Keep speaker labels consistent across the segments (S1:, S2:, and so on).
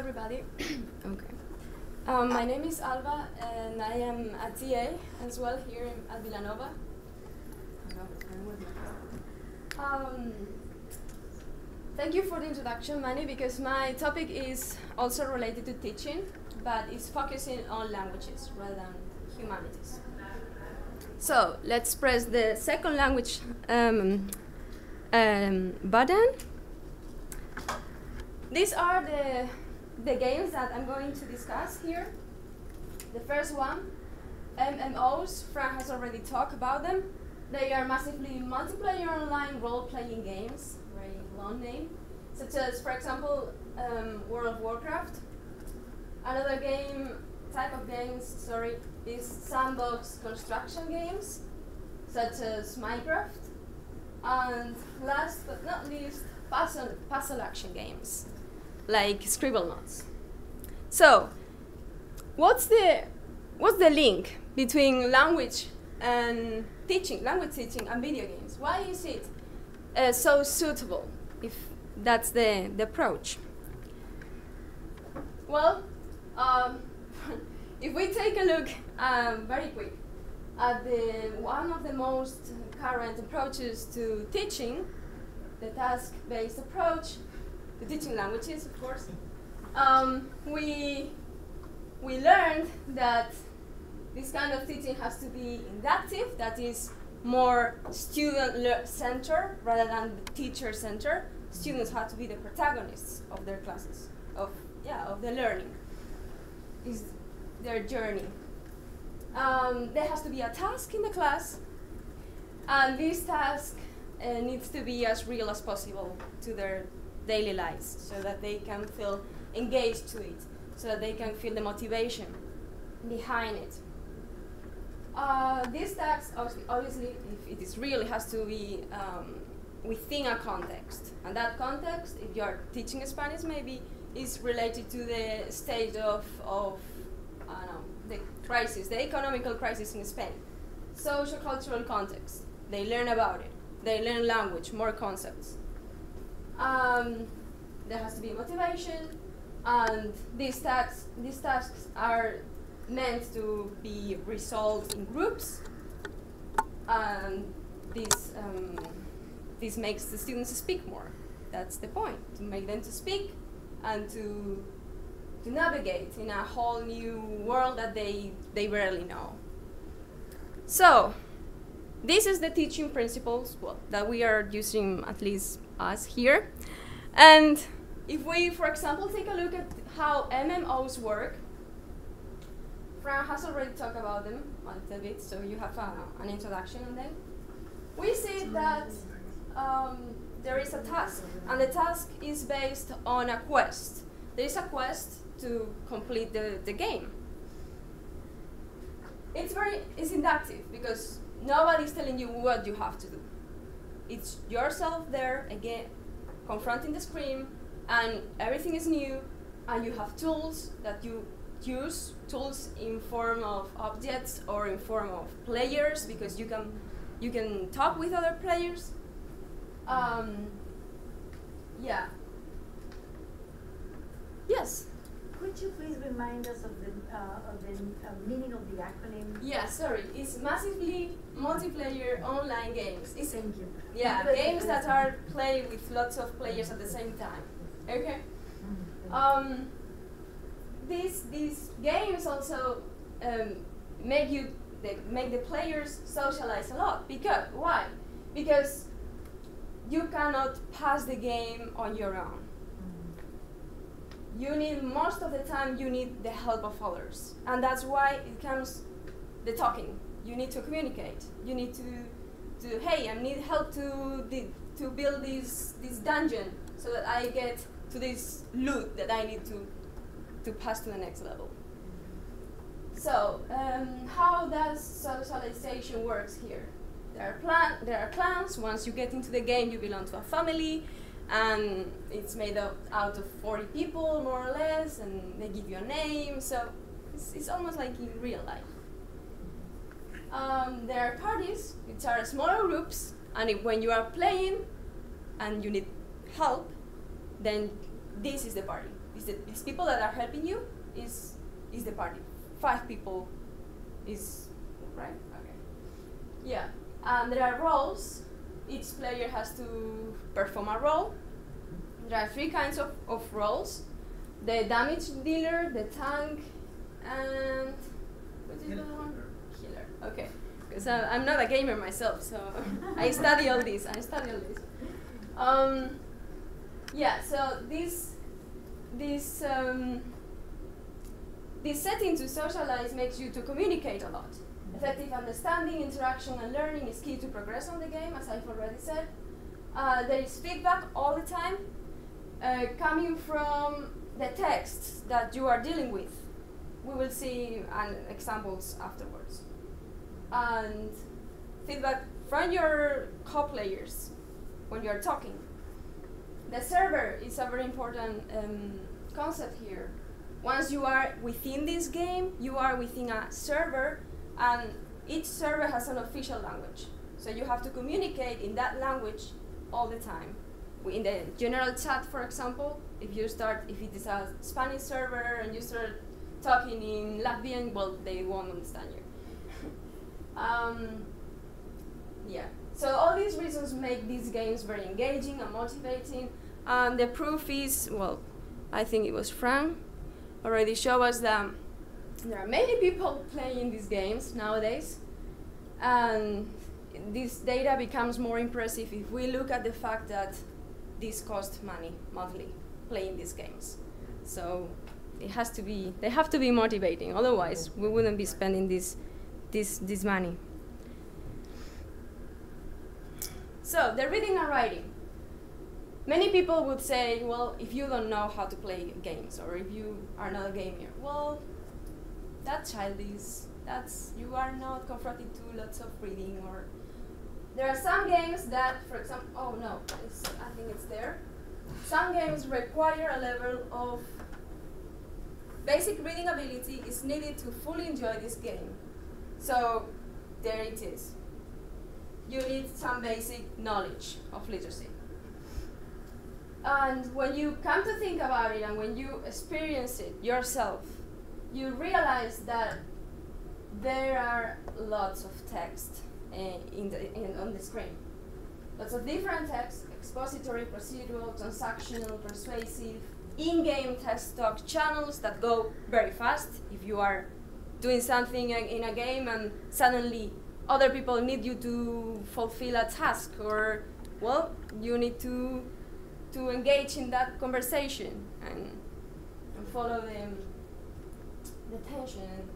S1: everybody. Okay. My name is Alba, and I am a TA as well here at Villanova. Thank you for the introduction, Manny, because my topic is also related to teaching, but it's focusing on languages rather than humanities. So let's press the second language button. These are the games that I'm going to discuss here. The first one, MMOs. Fran has already talked about them. They are massively multiplayer online role-playing games, very long name, such as, for example, World of Warcraft. Another type of games, is sandbox construction games, such as Minecraft. And last but not least, puzzle action games, like Scribblenauts. So, what's the link between language teaching and video games? Why is it so suitable, if that's the approach? Well, if we take a look very quick at one of the most current approaches to teaching, the task-based approach, the teaching languages, of course, we learned that this kind of teaching has to be inductive, that is more student-centered rather than teacher-centered. Students have to be the protagonists of their classes, of the learning, is their journey. There has to be a task in the class, and this task needs to be as real as possible to their daily lives, so that they can feel engaged to it, so that they can feel the motivation behind it. This task, obviously, if it is real, it has to be within a context. And that context, if you are teaching Spanish, maybe is related to the state of I don't know, the crisis, the economical crisis in Spain. Social cultural context. They learn about it. They learn language, more concepts. There has to be motivation, and these tasks are meant to be resolved in groups, and this makes the students speak more. That's the point, to make them to speak and to navigate in a whole new world that they barely know. So, this is the teaching principles, that we are using, at least us here. And if we, for example, take a look at how MMOs work, Fran has already talked about them a little bit, so you have an introduction on them. We see that there is a task, and the task is based on a quest. There is a quest to complete the game. It's inductive, because nobody's telling you what you have to do. It's yourself there, again, confronting the screen, and everything is new, and you have tools that you use, tools in form of objects or in form of players, because you can talk with other players. Yeah. Yes?
S2: Could you please remind us of the meaning of the acronym?
S1: Yeah, sorry. It's massively multiplayer online games.
S2: Thank you.
S1: Yeah, games that are played with lots of players at the same time. Okay? These games also make the players socialize a lot. Because why? Because you cannot pass the game on your own. Most of the time, you need the help of others. And that's why it comes the talking. You need to communicate. You need to hey, I need help to build this dungeon so that I get to this loot that I need to pass to the next level. So, how does socialization works here? There are clans. Once you get into the game, you belong to a family, and it's made out of 40 people, more or less, and they give you a name, so it's almost like in real life. There are parties, which are smaller groups, and when you are playing and you need help, then this is the party. these people that are helping you is the party. 5 people is right. Okay. Yeah. And there are roles. Each player has to perform a role. There are 3 kinds of roles: the damage dealer, the tank, and what is the other one? Healer. Okay. Because I'm not a gamer myself, so I study all this. Yeah. So this setting to socialize makes you to communicate a lot. Effective understanding, interaction, and learning is key to progress on the game, as I've already said. There is feedback all the time, coming from the texts that you are dealing with. We will see examples afterwards. And feedback from your co-players when you are talking. The server is a very important concept here. Once you are within this game, you are within a server, and each server has an official language. So you have to communicate in that language all the time. In the general chat, for example, if it is a Spanish server and you start talking in Latvian, well, they won't understand you. Yeah. So all these reasons make these games very engaging and motivating. And the proof is, well, I think it was Fran already showed us that there are many people playing these games nowadays. And this data becomes more impressive if we look at the fact that these cost money monthly, playing these games. So they have to be motivating, otherwise we wouldn't be spending this money. So the reading and writing. Many people would say, well, if you don't know how to play games, or if you are not a gamer, well, that's childish. You are not confronted to lots of reading. Or there are some games that, for example, oh no, I think it's there. Some games require a level of basic reading ability is needed to fully enjoy this game. So there it is. You need some basic knowledge of literacy. And when you come to think about it and when you experience it yourself, you realize that there are lots of text on the screen. Lots of different text: expository, procedural, transactional, persuasive, in-game text talk channels that go very fast. If you are doing something in a game and suddenly other people need you to fulfill a task, or, well, you need to engage in that conversation and follow the tension.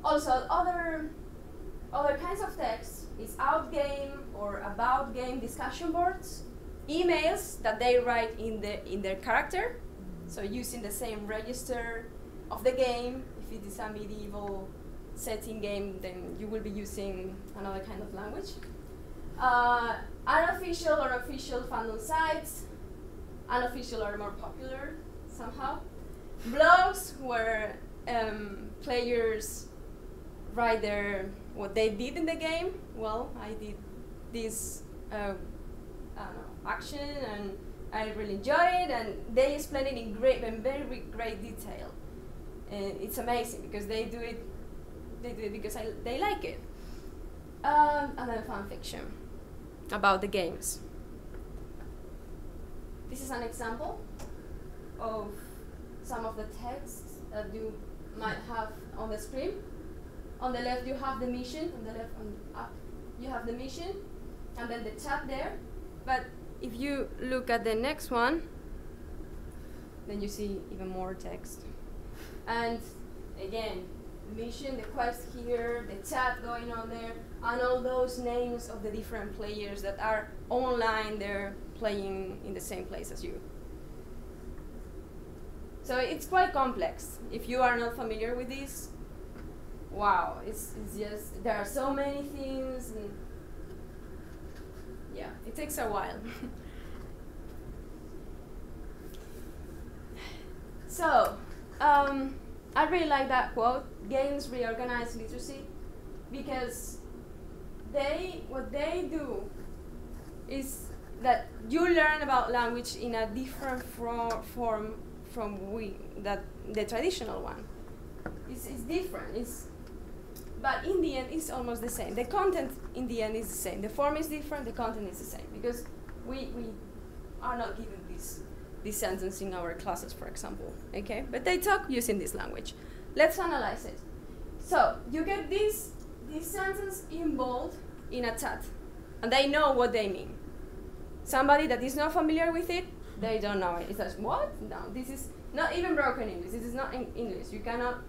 S1: Also, other kinds of text is out game or about game discussion boards, emails that they write in their character, so using the same register of the game. If it is a medieval setting game, then you will be using another kind of language. Unofficial or official fandom sites. Unofficial are more popular somehow. Blogs where players write what they did in the game. Well, I did this action and I really enjoyed it, and they explain it in very great detail. And it's amazing because they do it because they like it. And then fan fiction about the games. This is an example of some of the texts that you might have on the screen. On the left you have the mission, on the left up you have the mission, and then the chat there. But if you look at the next one, then you see even more text. And again, the mission, the quest here, the chat going on there, and all those names of the different players that are online, they're playing in the same place as you. So it's quite complex. If you are not familiar with this, wow, it's just, there are so many things, and yeah, it takes a while. So, I really like that quote, games reorganize literacy, because what they do is that you learn about language in a different form from the traditional one. It's different. But in the end, it's almost the same. The content in the end is the same. The form is different. The content is the same because we are not given this sentence in our classes, for example. Okay, but they talk using this language. Let's analyze it. So you get this sentence in bold in a chat, and they know what they mean. Somebody that is not familiar with it, they don't know it. It says, what? No, this is not even broken English. This is not in English. You cannot,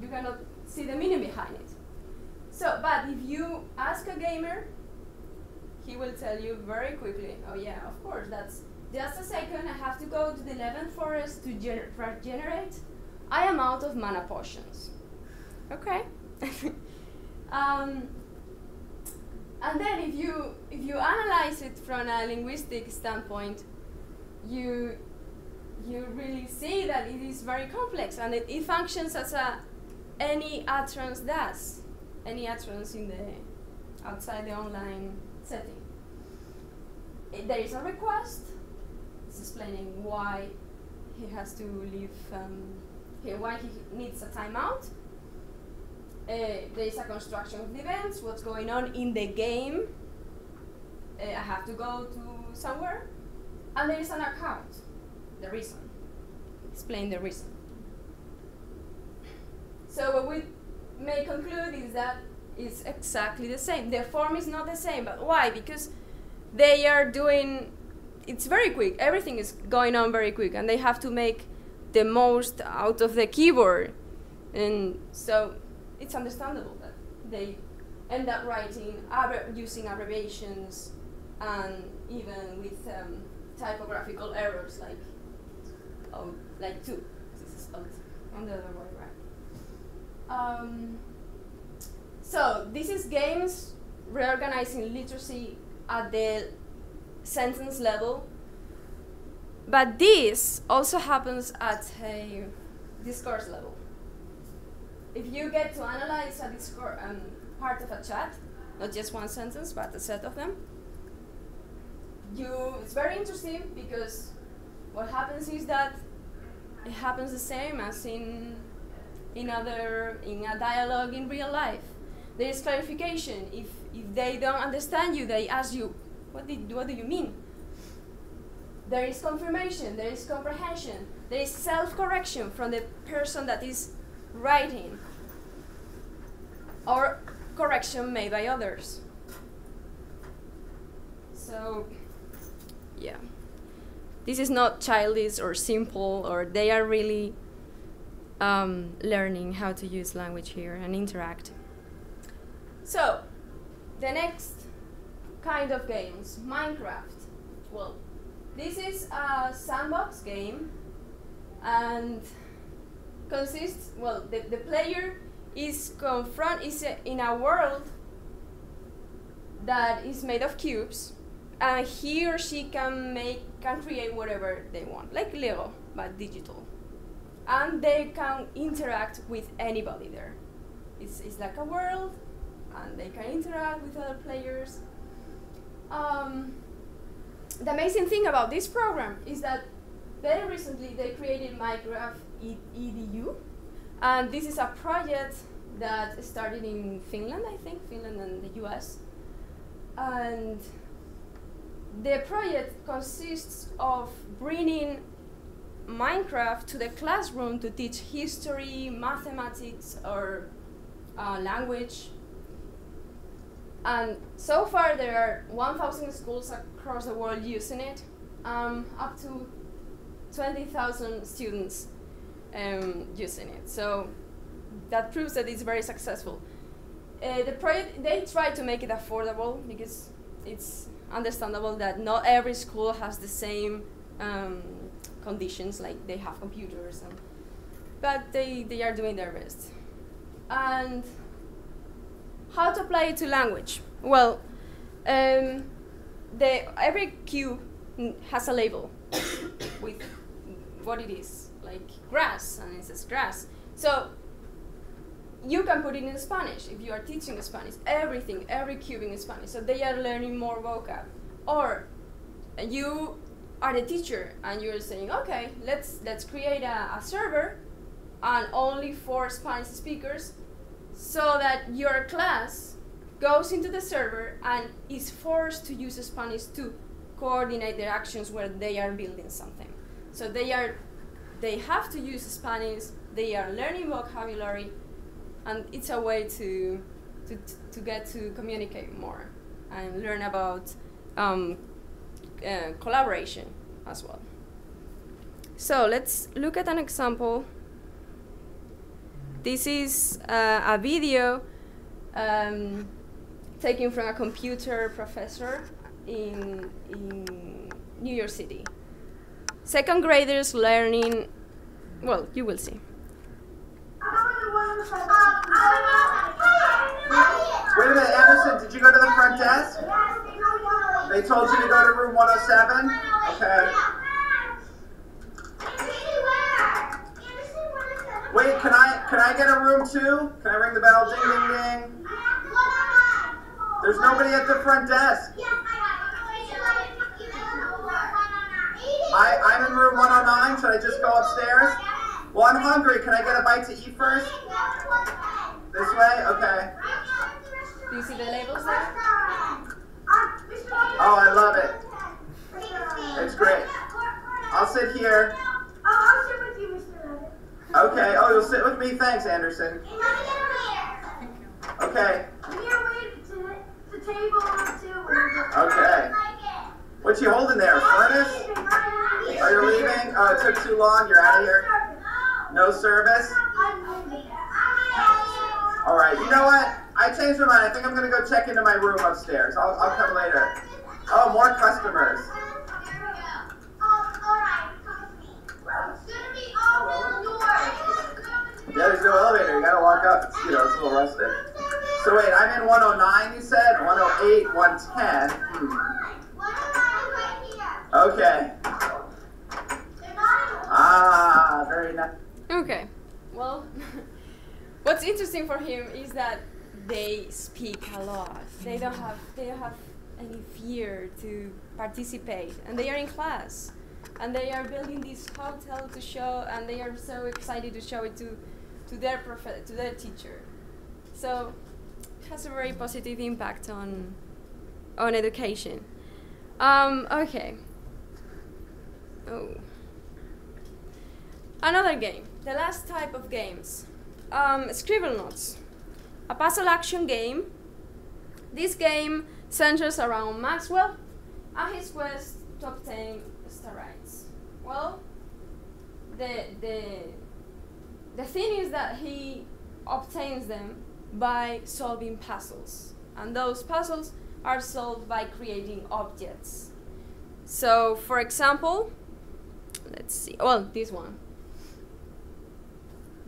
S1: you cannot see the meaning behind it. So, but if you ask a gamer, he will tell you very quickly, oh yeah, of course, that's just a second, I have to go to the 11th forest to regenerate. I am out of mana potions. Okay. And then if you analyze it from a linguistic standpoint, you really see that it is very complex, and it functions as any utterance does, any utterance in the outside the online setting. There is a request. It's explaining why he has to leave, why he needs a timeout. There is a construction of the events, what's going on in the game. I have to go to somewhere. And there is an account, the reason. Explain the reason. So what we may conclude is that it's exactly the same. The form is not the same, but why? Because they are doing, it's very quick. Everything is going on very quick, and they have to make the most out of the keyboard. And so it's understandable that they end up writing, using abbreviations, and even with typographical errors like two. This is spelled on the other way, right? So this is games reorganizing literacy at the sentence level, but this also happens at a discourse level. If you get to analyze a discourse, part of a chat, not just one sentence, but a set of them, it's very interesting because what happens is that it happens the same as in a dialogue in real life. There is clarification. If they don't understand you, they ask you, what do you mean? There is confirmation, there is comprehension, there is self-correction from the person that is writing, or correction made by others. So, yeah. This is not childish or simple, or they are really learning how to use language here and interact. So, the next kind of games, Minecraft. Well, this is a sandbox game, and consists, well, the player is in a world that is made of cubes, and he or she can create whatever they want, like Lego, but digital. And they can interact with anybody there. It's like a world, and they can interact with other players. The amazing thing about this program is that very recently they created Minecraft EDU, and this is a project that started in Finland, I think, Finland and the US. And the project consists of bringing Minecraft to the classroom to teach history, mathematics, or language. And so far there are 1,000 schools across the world using it, up to 20,000 students using it. So that proves that it's very successful. The project, they try to make it affordable because it's understandable that not every school has the same conditions, like they have computers, but they are doing their best. And how to apply it to language? Well, every cube has a label with what it is, like grass, and it says grass. So you can put it in Spanish if you are teaching Spanish. Every cube in Spanish. So they are learning more vocab. Or you are the teacher, and you're saying, okay, let's create a server, and only for Spanish speakers, so that your class goes into the server and is forced to use Spanish to coordinate their actions where they are building something. So they have to use Spanish, they are learning vocabulary, and it's a way to get to communicate more and learn about collaboration as well. So let's look at an example. This is a video taken from a computer professor in New York City. Second graders learning, well, you will see.
S3: Wait a minute, Anderson, did you go to the front desk? They told you to go to room 107? Okay. Wait, can I get a room too? Can I ring the bell? Ding, ding, ding. There's nobody at the front desk. I'm in room 109. Should I just go upstairs? Well, I'm hungry. Can I get a bite to eat first? This way? Okay.
S1: Do you see the labels there?
S3: Oh, I love it. It's great. I'll sit here.
S2: I'll sit with you, Mr. Levitt.
S3: Okay. Oh, you'll sit with me? Thanks, Anderson. Okay.
S2: The table too.
S3: Okay. What you holding there? A furnace? Oh, you're leaving? Oh, it took too long. You're out of here. No service? All right. You know what? I changed my mind. I think I'm going to go check into my room upstairs. I'll come later. Oh, more customers. Yeah, there's no elevator. You got to walk up. It's, it's a little rusted. So wait, I'm in 109, you said? 108, 110. Okay. Ah, very nice.
S1: Okay. Well, what's interesting for him is that they speak a lot. They don't have any fear to participate, and they are in class, and they are building this hotel to show, and they are so excited to show it to their teacher. So it has a very positive impact on education. Okay. Oh. Another game. The last type of games. Scribblenauts. A puzzle action game. This game centers around Maxwell and his quest to obtain star rights. Well, the thing is that he obtains them by solving puzzles. And those puzzles are solved by creating objects. So, for example, let's see. Well, this one.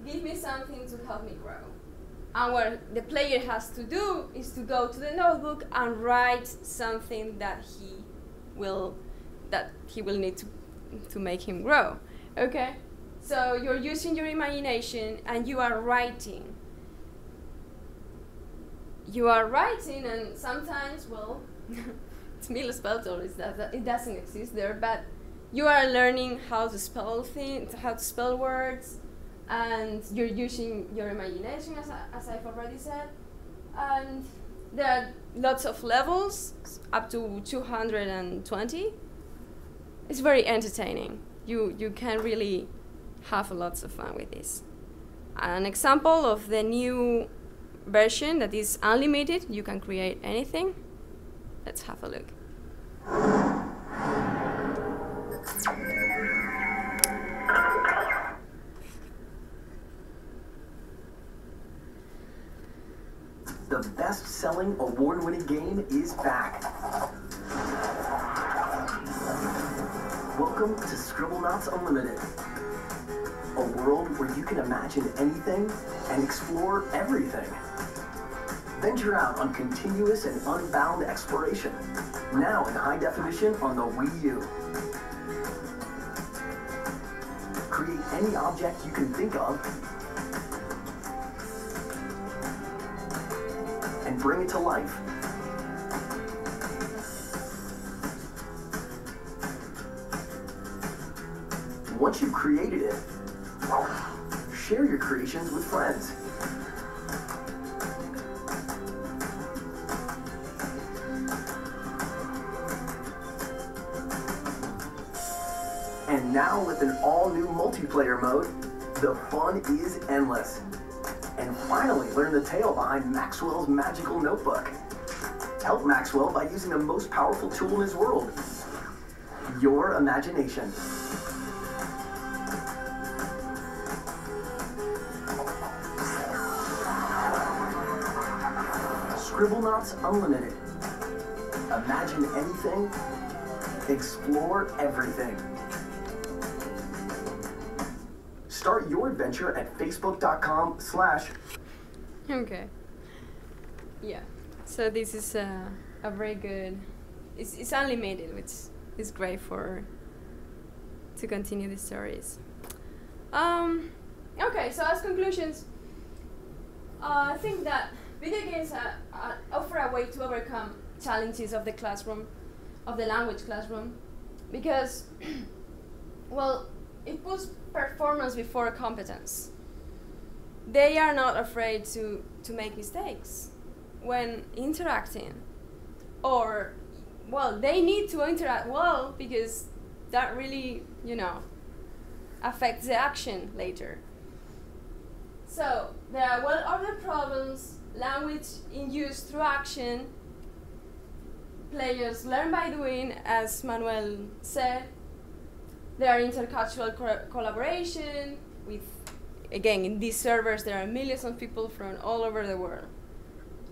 S1: Give me something to help me grow. And what the player has to do is to go to the notebook and write something that he will need to make him grow. Okay? So you're using your imagination and you are writing. You are writing, and sometimes, well, it's misspelled, is that it doesn't exist there, but you are learning how to spell things, how to spell words, and you're using your imagination, as I've already said. And there are lots of levels, up to 220. It's very entertaining. You can really have lots of fun with this. An example of the new version that is unlimited, you can create anything. Let's have a look.
S4: The best-selling, award-winning game is back. Welcome to Scribblenauts Unlimited, a world where you can imagine anything and explore everything. Venture out on continuous and unbound exploration, now in high definition on the Wii U. Create any object you can think of and bring it to life. once you've created it, share your creations with friends. And now with an all-new multiplayer mode, the fun is endless. And finally, learn the tale behind Maxwell's magical notebook. Help Maxwell by using the most powerful tool in his world, your imagination. Scribblenauts Unlimited. Imagine anything, explore everything. Start your adventure at facebook.com/.
S1: Okay. Yeah. So this is a very good. It's unlimited, which is great to continue the stories. Okay. So as conclusions, I think that video games offer a way to overcome challenges of the classroom, of the language classroom, because, well, it puts performance before competence. They are not afraid to make mistakes when interacting, or, well, they need to interact well because that really, affects the action later. So there are well-ordered problems, language in use through action. Players learn by doing, as Manuel said. There are intercultural collaboration with, again, in these servers there are millions of people from all over the world.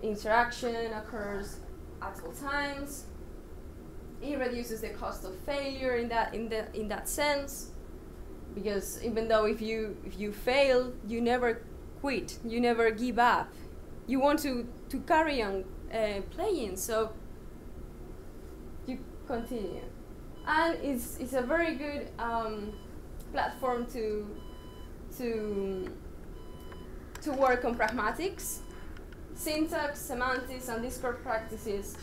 S1: Interaction occurs at all times. It reduces the cost of failure in that sense, because even though if you fail, you never quit, you never give up. You want to carry on playing, so you continue. And it's a very good platform to work on pragmatics, syntax, semantics, and discourse practices,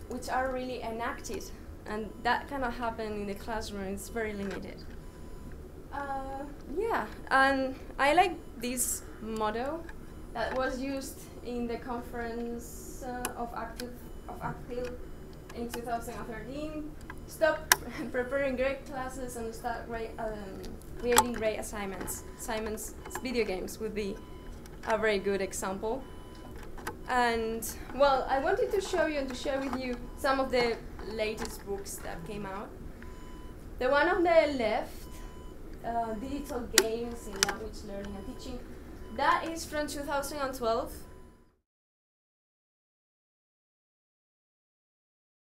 S1: which are really enacted, and that cannot happen in the classroom. It's very limited. Yeah, and I like this motto that was used in the conference of Active in 2013. Stop preparing great classes and start creating great assignments. Simon's video games would be a very good example. And, well, I wanted to show you and to share with you some of the latest books that came out. The one on the left, Digital Games in Language Learning and Teaching, that is from 2012.